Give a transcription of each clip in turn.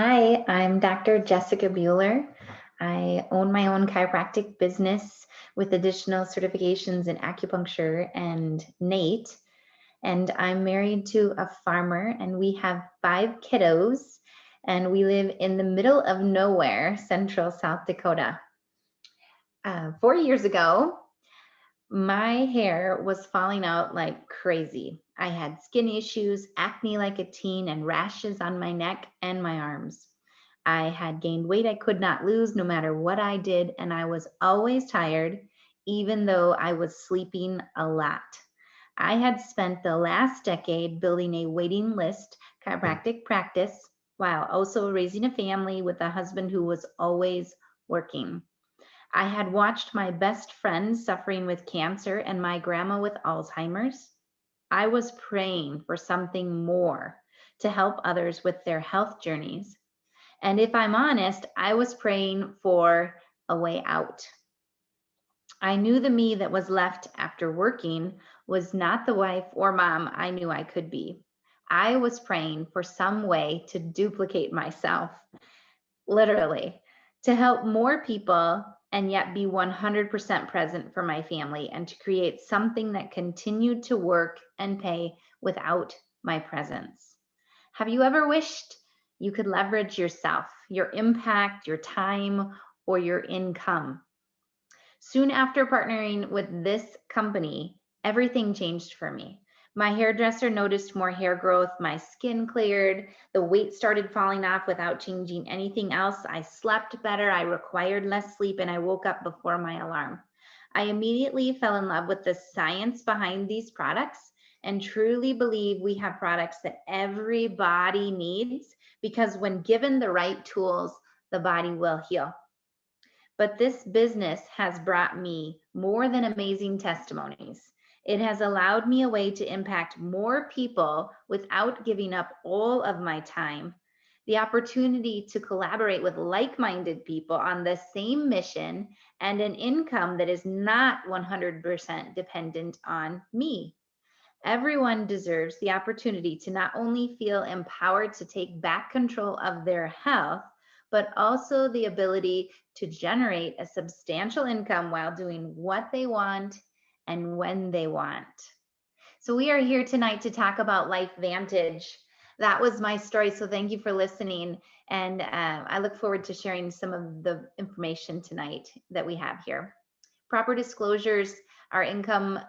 Hi, I'm Dr. Jessica Buhler. I own my own chiropractic business with additional certifications in acupuncture and NATE. And I'm married to a farmer, and we have 5 kiddos, and we live in the middle of nowhere, central South Dakota. 4 years ago, my hair was falling out like crazy. I had skin issues, acne like a teen, and rashes on my neck and my arms. I had gained weight I could not lose no matter what I did, and I was always tired, even though I was sleeping a lot. I had spent the last decade building a waiting list chiropractic practice while also raising a family with a husband who was always working. I had watched my best friend suffering with cancer and my grandma with Alzheimer's. I was praying for something more to help others with their health journeys. And if I'm honest, I was praying for a way out. I knew the me that was left after working was not the wife or mom I knew I could be. I was praying for some way to duplicate myself, literally, to help more people and yet be 100% present for my family and to create something that continued to work and pay without my presence. Have you ever wished you could leverage yourself, your impact, your time, or your income? Soon after partnering with this company, everything changed for me. My hairdresser noticed more hair growth, my skin cleared, the weight started falling off without changing anything else. I slept better, I required less sleep, and I woke up before my alarm. I immediately fell in love with the science behind these products and truly believe we have products that everybody needs because when given the right tools, the body will heal. But this business has brought me more than amazing testimonies. It has allowed me a way to impact more people without giving up all of my time. The opportunity to collaborate with like-minded people on the same mission and an income that is not 100% dependent on me. Everyone deserves the opportunity to not only feel empowered to take back control of their health, but also the ability to generate a substantial income while doing what they want and when they want. So we are here tonight to talk about Lifevantage. That was my story, so thank you for listening. And I look forward to sharing some of the information tonight that we have here. Proper disclosures, our income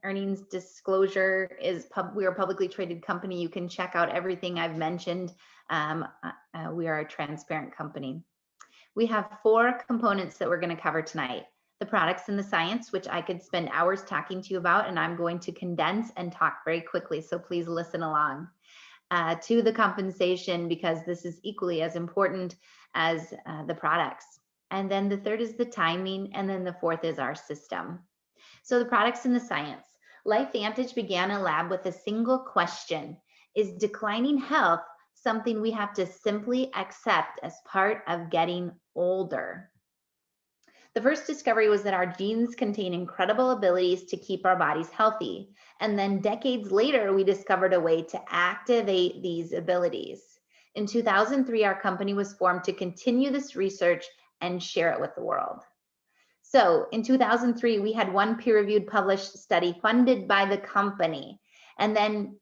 earnings disclosure is we are a publicly traded company. You can check out everything I've mentioned. We are a transparent company. We have 4 components that we're going to cover tonight. The products and the science, which I could spend hours talking to you about, and I'm going to condense and talk very quickly, so please listen along. To the compensation, because this is equally as important as the products. And then the third is the timing, and then the fourth is our system. So the products and the science. Lifevantage began a lab with a single question: is declining health something we have to simply accept as part of getting older? The first discovery was that our genes contain incredible abilities to keep our bodies healthy. And then decades later, we discovered a way to activate these abilities. In 2003, our company was formed to continue this research and share it with the world. So in 2003, we had one peer-reviewed published study funded by the company. And then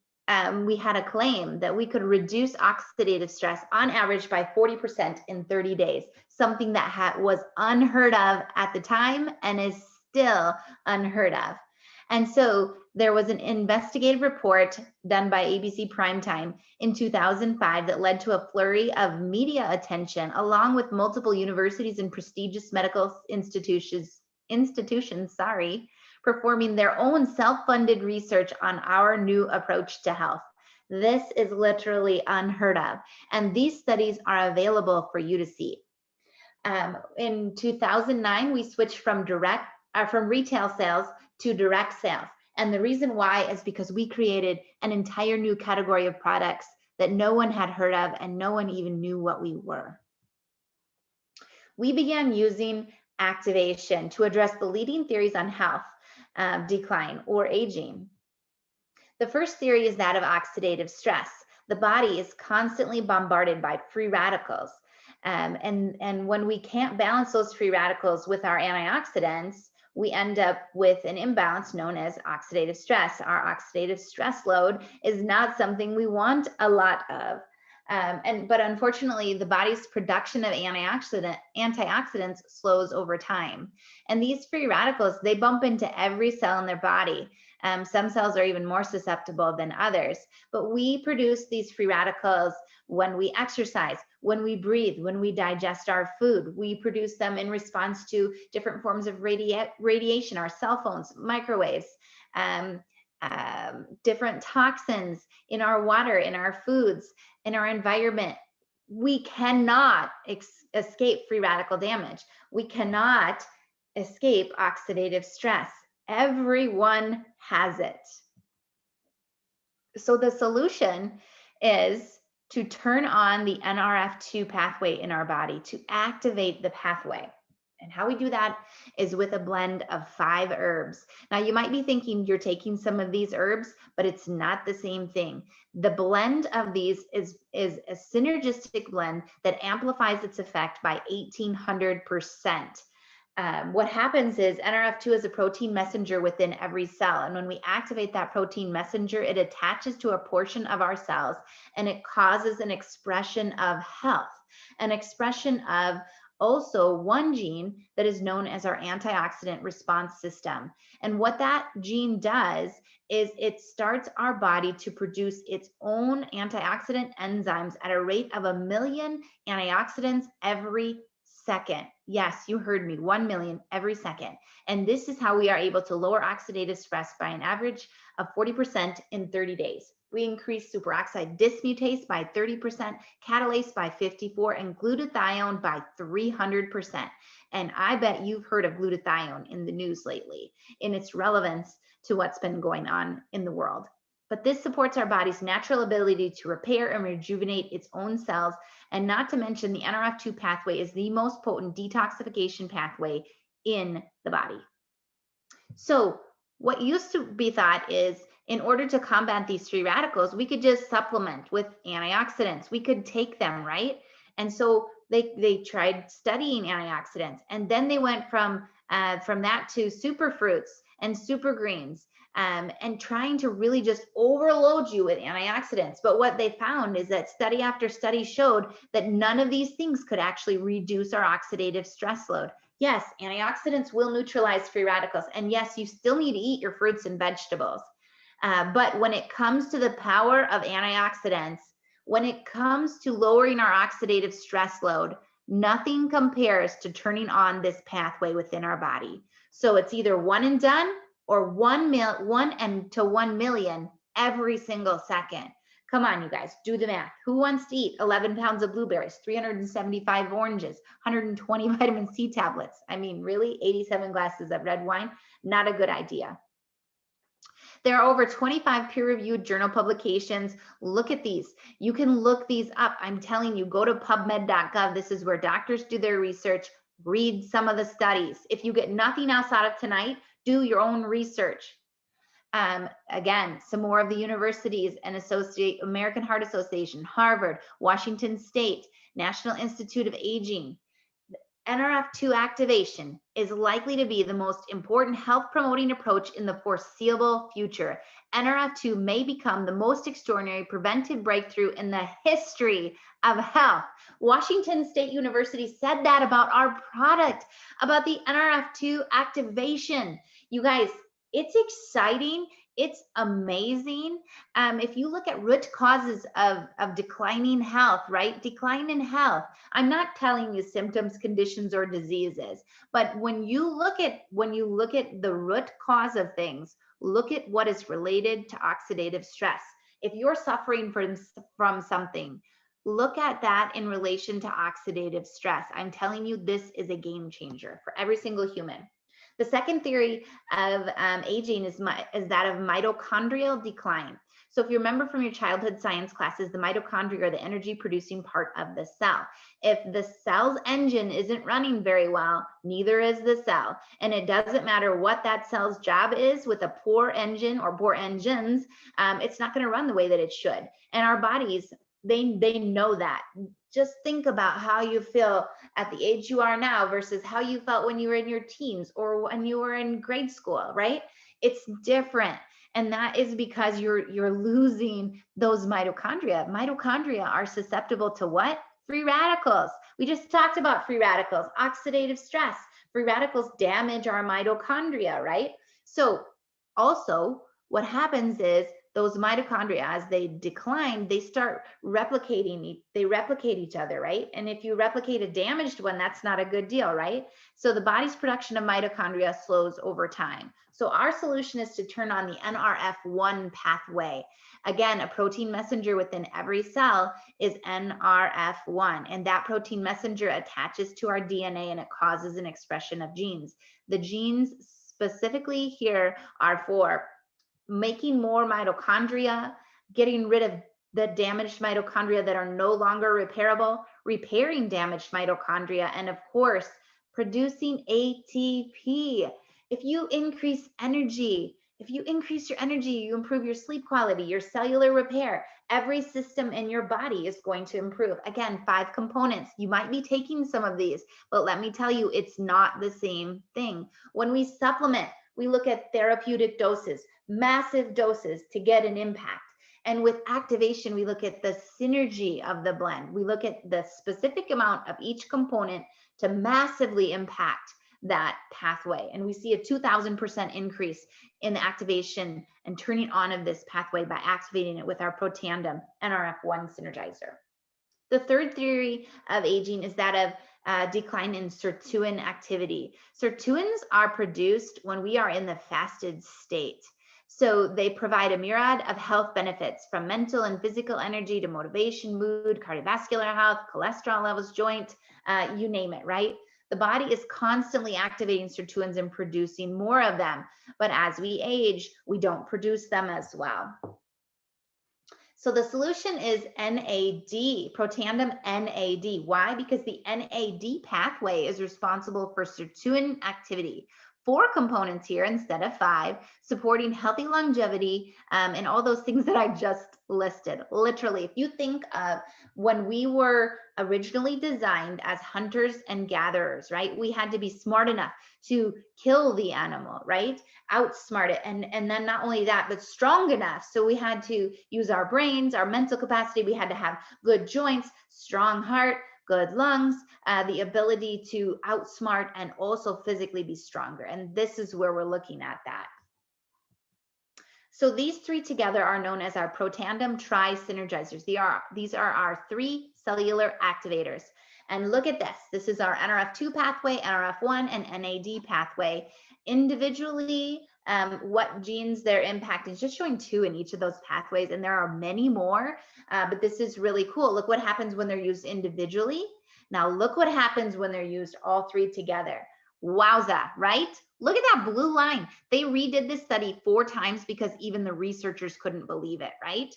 we had a claim that we could reduce oxidative stress on average by 40% in 30 days, something that was unheard of at the time and is still unheard of. And so there was an investigative report done by ABC Primetime in 2005 that led to a flurry of media attention, along with multiple universities and prestigious medical institutions, performing their own self-funded research on our new approach to health. This is literally unheard of, and these studies are available for you to see. In 2009, we switched from retail sales to direct sales. And the reason why is because we created an entire new category of products that no one had heard of and no one even knew what we were. We began using activation to address the leading theories on health decline or aging. The first theory is that of oxidative stress. The body is constantly bombarded by free radicals. And when we can't balance those free radicals with our antioxidants, we end up with an imbalance known as oxidative stress. Our oxidative stress load is not something we want a lot of. But unfortunately, the body's production of antioxidants slows over time. And these free radicals, they bump into every cell in their body. Some cells are even more susceptible than others. But we produce these free radicals when we exercise, when we breathe, when we digest our food. We produce them in response to different forms of radiation, our cell phones, microwaves, different toxins in our water, in our foods, in our environment. We cannot escape free radical damage. We cannot escape oxidative stress. Everyone has it. So the solution is to turn on the NRF2 pathway in our body, to activate the pathway. And how we do that is with a blend of 5 herbs. Now, you might be thinking you're taking some of these herbs, but it's not the same thing. The blend of these is a synergistic blend that amplifies its effect by 1,800%. What happens is NRF2 is a protein messenger within every cell. And when we activate that protein messenger, it attaches to a portion of our cells and it causes an expression of health, an expression of also one gene that is known as our antioxidant response system. And what that gene does is it starts our body to produce its own antioxidant enzymes at a rate of 1 million antioxidants every second. Yes, you heard me, 1 million every second. And this is how we are able to lower oxidative stress by an average of 40% in 30 days. We increase superoxide dismutase by 30%, catalase by 54%, and glutathione by 300%. And I bet you've heard of glutathione in the news lately in its relevance to what's been going on in the world. But this supports our body's natural ability to repair and rejuvenate its own cells. And not to mention, the NRF2 pathway is the most potent detoxification pathway in the body. So what used to be thought is, in order to combat these free radicals, we could just supplement with antioxidants. We could take them, right? And so they tried studying antioxidants, and then they went from that to superfruits and super greens, and trying to really just overload you with antioxidants. But what they found is that study after study showed that none of these things could actually reduce our oxidative stress load. Yes, antioxidants will neutralize free radicals, and yes, you still need to eat your fruits and vegetables. But when it comes to the power of antioxidants, when it comes to lowering our oxidative stress load, nothing compares to turning on this pathway within our body. So it's either one and done or 1 to 1 million every single second. Come on, you guys, do the math. Who wants to eat 11 pounds of blueberries, 375 oranges, 120 vitamin C tablets? I mean, really, 87 glasses of red wine? Not a good idea. There are over 25 peer-reviewed journal publications. Look at these. You can look these up. I'm telling you, go to pubmed.gov. This is where doctors do their research. Read some of the studies. If you get nothing else out of tonight, do your own research. Again, some more of the universities and American Heart Association, Harvard, Washington State, National Institute of Aging. NRF2 activation is likely to be the most important health promoting approach in the foreseeable future. NRF2 may become the most extraordinary preventive breakthrough in the history of health. Washington State University said that about our product, about the NRF2 activation. You guys, it's exciting. It's amazing. If you look at root causes of declining health, right? Decline in health. I'm not telling you symptoms, conditions, or diseases, but when you look at the root cause of things, look at what is related to oxidative stress. If you're suffering from something, look at that in relation to oxidative stress. I'm telling you, this is a game changer for every single human. The second theory of aging is that of mitochondrial decline. So if you remember from your childhood science classes, the mitochondria are the energy producing part of the cell. If the cell's engine isn't running very well, neither is the cell. And it doesn't matter what that cell's job is with a poor engine or poor engines, it's not going to run the way that it should. And our bodies, they know that. Just think about how you feel at the age you are now versus how you felt when you were in your teens or when you were in grade school, right? It's different. And that is because you're losing those mitochondria. Mitochondria are susceptible to what? Free radicals. We just talked about free radicals, oxidative stress. Free radicals damage our mitochondria, right? So also what happens is those mitochondria, as they decline, they start replicating, they replicate each other, right? And if you replicate a damaged one, that's not a good deal, right? So the body's production of mitochondria slows over time. So our solution is to turn on the NRF1 pathway. Again, a protein messenger within every cell is NRF1, and that protein messenger attaches to our DNA and it causes an expression of genes. The genes specifically here are for making more mitochondria, getting rid of the damaged mitochondria that are no longer repairable, repairing damaged mitochondria, and of course, producing ATP. If you increase energy, if you increase your energy, you improve your sleep quality, your cellular repair, every system in your body is going to improve. Again, 5 components. You might be taking some of these, but let me tell you, it's not the same thing. When we supplement, we look at therapeutic doses, massive doses to get an impact. And with activation, we look at the synergy of the blend. We look at the specific amount of each component to massively impact that pathway. And we see a 2000% increase in the activation and turning on of this pathway by activating it with our Protandim NRF1 synergizer. The third theory of aging is that of decline in sirtuin activity. Sirtuins are produced when we are in the fasted state. So they provide a myriad of health benefits, from mental and physical energy to motivation, mood, cardiovascular health, cholesterol levels, joint, you name it, right? The body is constantly activating sirtuins and producing more of them. But as we age, we don't produce them as well. So the solution is NAD, Protandim NAD. Why? Because the NAD pathway is responsible for sirtuin activity. 4 components here instead of 5, supporting healthy longevity and all those things that I just listed. Literally, if you think of when we were originally designed as hunters and gatherers, right? We had to be smart enough to kill the animal, right? Outsmart it. And then not only that, but strong enough. So we had to use our brains, our mental capacity. We had to have good joints, strong heart, good lungs, the ability to outsmart and also physically be stronger. And this is where we're looking at that. So these 3 together are known as our Protandim tri-synergizers. These are our 3 cellular activators. And look at this. This is our NRF2 pathway, NRF1, and NAD pathway. Individually, what genes they're impacting, just showing 2 in each of those pathways, and there are many more, but this is really cool. Look what happens when they're used individually. Now look what happens when they're used all 3 together. Wowza, right? Look at that blue line. They redid this study 4 times because even the researchers couldn't believe it, right?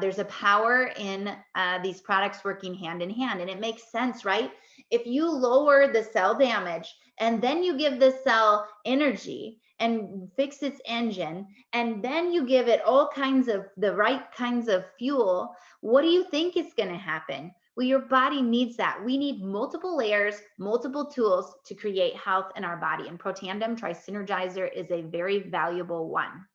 There's a power in these products working hand in hand, and it makes sense, right? If you lower the cell damage and then you give the cell energy and fix its engine, and then you give it all kinds of the right kinds of fuel, what do you think is going to happen? Well, your body needs that. We need multiple layers, multiple tools to create health in our body, and Protandim Tri-Synergizer is a very valuable one.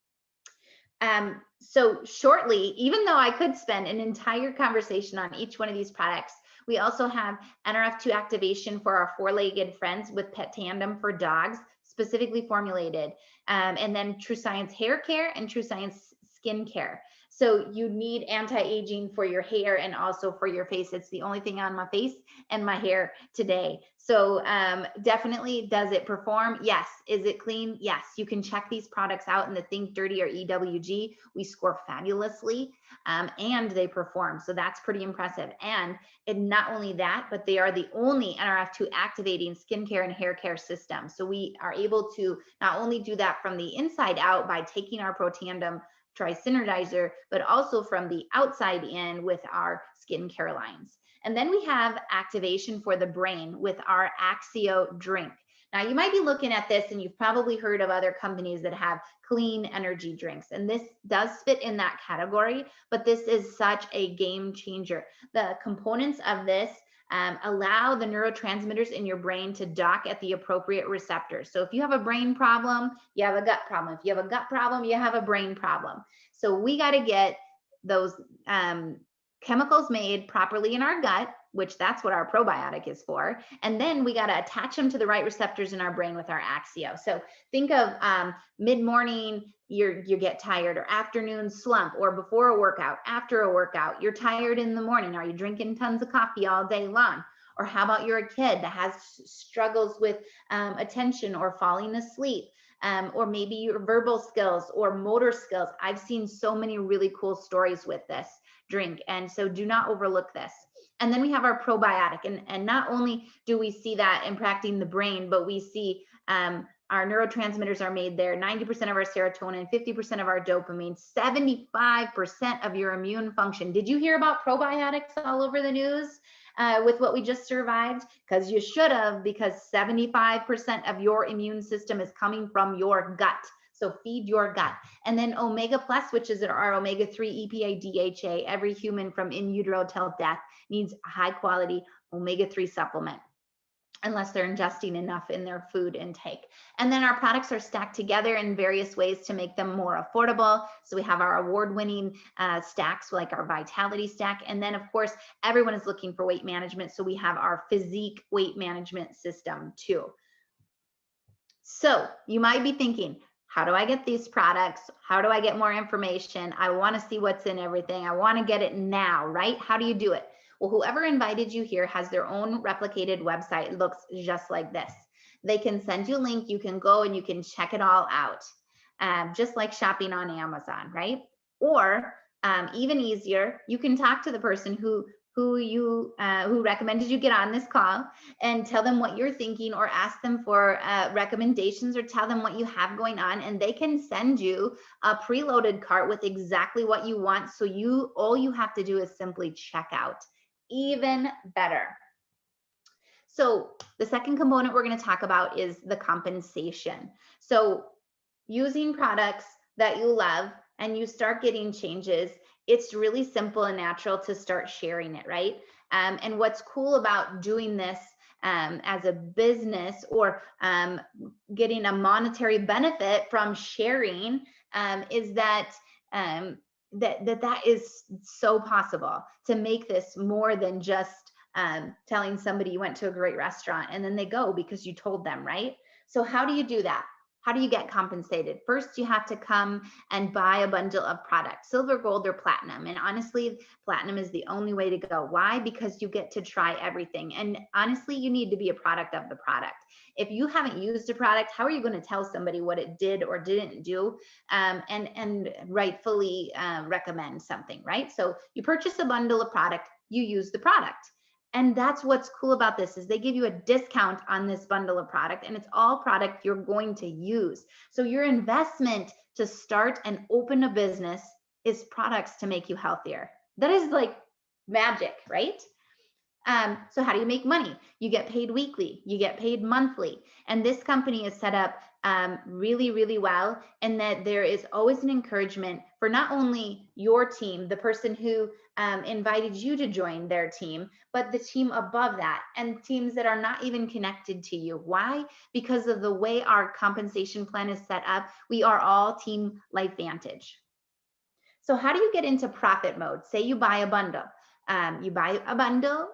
So shortly, even though I could spend an entire conversation on each one of these products, we also have NRF2 activation for our 4-legged friends with Protandim for dogs, specifically formulated, and then True Science hair care and True Science skin care. So you need anti-aging for your hair and also for your face. It's the only thing on my face and my hair today. So definitely, does it perform? Yes. Is it clean? Yes. You can check these products out in the Think Dirty or EWG. We score fabulously and they perform. So that's pretty impressive. And not only that, but they are the only NRF2 activating skincare and hair care system. So we are able to not only do that from the inside out by taking our Protandim Synergizer, but also from the outside in with our skincare lines. And then we have activation for the brain with our Axio drink. Now, you might be looking at this and you've probably heard of other companies that have clean energy drinks, and this does fit in that category, but this is such a game changer. The components of this allow the neurotransmitters in your brain to dock at the appropriate receptors. So if you have a brain problem, you have a gut problem. If you have a gut problem, you have a brain problem. So we got to get those chemicals made properly in our gut, which that's what our probiotic is for. And then we got to attach them to the right receptors in our brain with our Axio. So think of mid-morning, you get tired, or afternoon slump, or before a workout, after a workout, you're tired in the morning. Are you drinking tons of coffee all day long? Or how about you're a kid that has struggles with attention or falling asleep? Or maybe your verbal skills or motor skills. I've seen so many really cool stories with this drink. And so do not overlook this. And then we have our probiotic. And not only do we see that impacting the brain, but we see our neurotransmitters are made there, 90% of our serotonin, 50% of our dopamine, 75% of your immune function. Did you hear about probiotics all over the news with what we just survived? Because you should have, because 75% of your immune system is coming from your gut. So feed your gut. And then Omega Plus, which is our omega-3 EPA DHA. Every human from in utero till death needs a high quality omega-3 supplement, unless they're ingesting enough in their food intake. And then our products are stacked together in various ways to make them more affordable. So we have our award-winning stacks, like our Vitality stack. And then of course, everyone is looking for weight management. So we have our Physique weight management system too. So you might be thinking, how do I get these products? How do I get more information? I want to see what's in everything. I want to get it now, right? How do you do it? Well, whoever invited you here has their own replicated website. It looks just like this. They can send you a link. You can go and you can check it all out, just like shopping on Amazon, right? Or even easier, you can talk to the person who recommended you get on this call and tell them what you're thinking, or ask them for recommendations, or tell them what you have going on, and they can send you a preloaded cart with exactly what you want. So all you have to do is simply check out. Even better. So the second component we're going to talk about is the compensation. So using products that you love and you start getting changes, it's really simple and natural to start sharing it, right? And what's cool about doing this as a business, or getting a monetary benefit from sharing, is that that is so possible to make this more than just telling somebody you went to a great restaurant and then they go because you told them, right? So how do you do that? How do you get compensated? First, you have to come and buy a bundle of products, silver, gold, or platinum. And honestly, platinum is the only way to go. Why? Because you get to try everything. And honestly, you need to be a product of the product. If you haven't used a product, how are you going to tell somebody what it did or didn't do, and rightfully recommend something, right? So you purchase a bundle of product, you use the product. And that's what's cool about this, is they give you a discount on this bundle of product, and it's all product you're going to use. So your investment to start and open a business is products to make you healthier. That is like magic, right? So how do you make money? You get paid weekly, you get paid monthly. And this company is set up really, really well, and that there is always an encouragement for not only your team, the person who invited you to join their team, but the team above that, and teams that are not even connected to you. Why? Because of the way our compensation plan is set up. We are all Team Lifevantage. So how do you get into profit mode? Say you buy a bundle.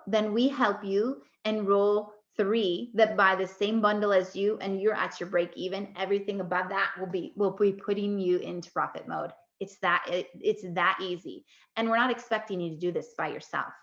Then we help you enroll 3 that buy the same bundle as you, and you're at your break even. Everything above that will be putting you into profit mode. It's that easy. And we're not expecting you to do this by yourself.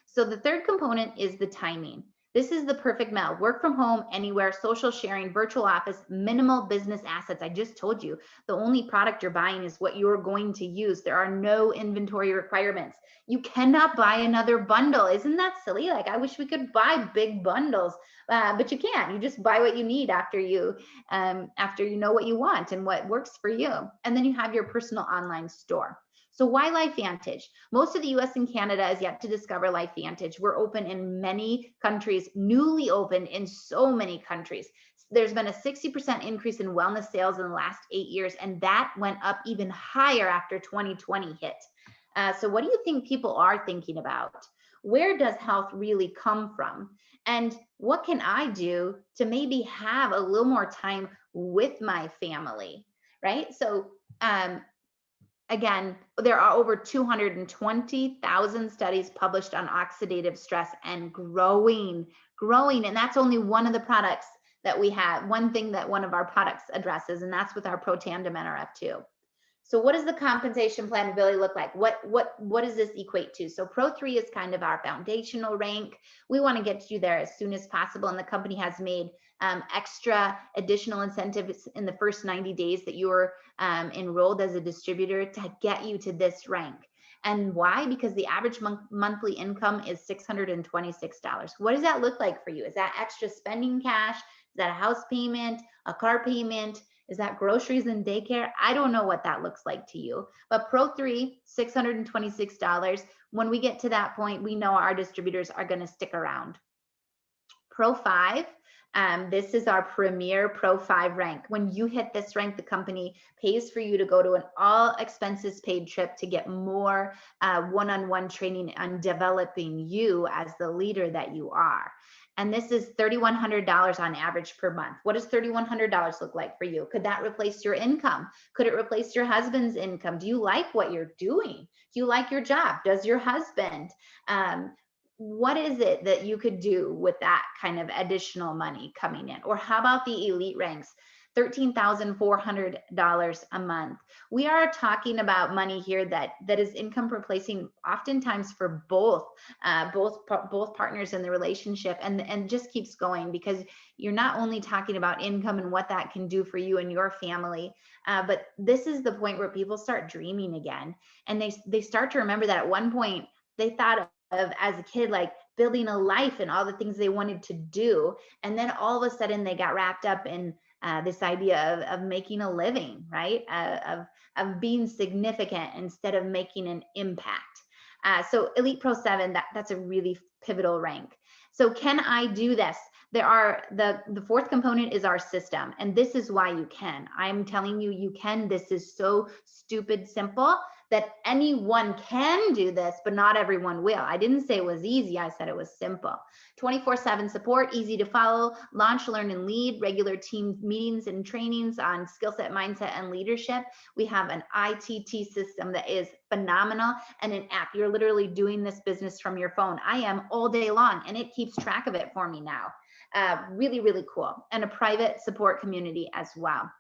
So the third component is the timing. This is the perfect meld. Work from home, anywhere, social sharing, virtual office, minimal business assets. I just told you, the only product you're buying is what you're going to use. There are no inventory requirements. You cannot buy another bundle. Isn't that silly? Like, I wish we could buy big bundles, but you can't. You just buy what you need after you know what you want and what works for you. And then you have your personal online store. So why Lifevantage? Most of the US and Canada is yet to discover Lifevantage. We're open in many countries, newly opened in so many countries. There's been a 60% increase in wellness sales in the last 8 years, and that went up even higher after 2020 hit. So what do you think people are thinking about? Where does health really come from? And what can I do to maybe have a little more time with my family, right? So again, there are over 220,000 studies published on oxidative stress and growing. And that's only one of the products that we have, one thing that one of our products addresses, and that's with our Pro Tandem NRF2. So what does the compensation plan really look like? What does this equate to? So Pro 3 is kind of our foundational rank. We want to get you there as soon as possible, and the company has made extra additional incentives in the first 90 days that you're enrolled as a distributor to get you to this rank. And why? Because the average monthly income is $626. What does that look like for you? Is that extra spending cash? Is that a house payment, a car payment? Is that groceries and daycare? I don't know what that looks like to you. But Pro 3, $626. When we get to that point, we know our distributors are going to stick around. Pro 5, this is our premier Pro 5 rank. When you hit this rank, the company pays for you to go to an all expenses paid trip to get more one-on-one training on developing you as the leader that you are. And this is $3,100 on average per month. What does $3,100 look like for you? Could that replace your income? Could it replace your husband's income? Do you like what you're doing? Do you like your job? Does your husband? What is it that you could do with that kind of additional money coming in? Or how about the elite ranks? $13,400 a month. We are talking about money here that is income replacing oftentimes for both partners in the relationship, and just keeps going, because you're not only talking about income and what that can do for you and your family, but this is the point where people start dreaming again, and they start to remember that at one point they thought of as a kid like building a life and all the things they wanted to do, and then all of a sudden they got wrapped up in this idea of making a living, right? Of being significant instead of making an impact. So Elite Pro 7, that's a really pivotal rank. So can I do this? There are the fourth component is our system, and this is why you can. I'm telling you, you can. This is so stupid simple that anyone can do this, but not everyone will. I didn't say it was easy. I said it was simple. 24/7 support, easy to follow, launch, learn, and lead, regular team meetings and trainings on skill set, mindset, and leadership. We have an ITT system that is phenomenal, and an app. You're literally doing this business from your phone. I am all day long, and it keeps track of it for me now. Really, really cool. And a private support community as well.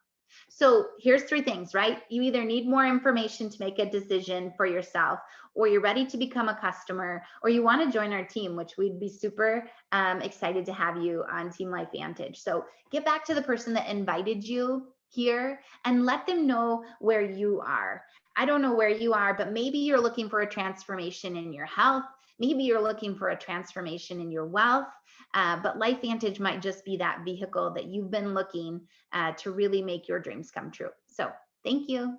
So here's three things, right? You either need more information to make a decision for yourself, or you're ready to become a customer, or you want to join our team, which we'd be super excited to have you on Team Lifevantage. So get back to the person that invited you here and let them know where you are. I don't know where you are, but maybe you're looking for a transformation in your health. Maybe you're looking for a transformation in your wealth, but Lifevantage might just be that vehicle that you've been looking to really make your dreams come true. So thank you.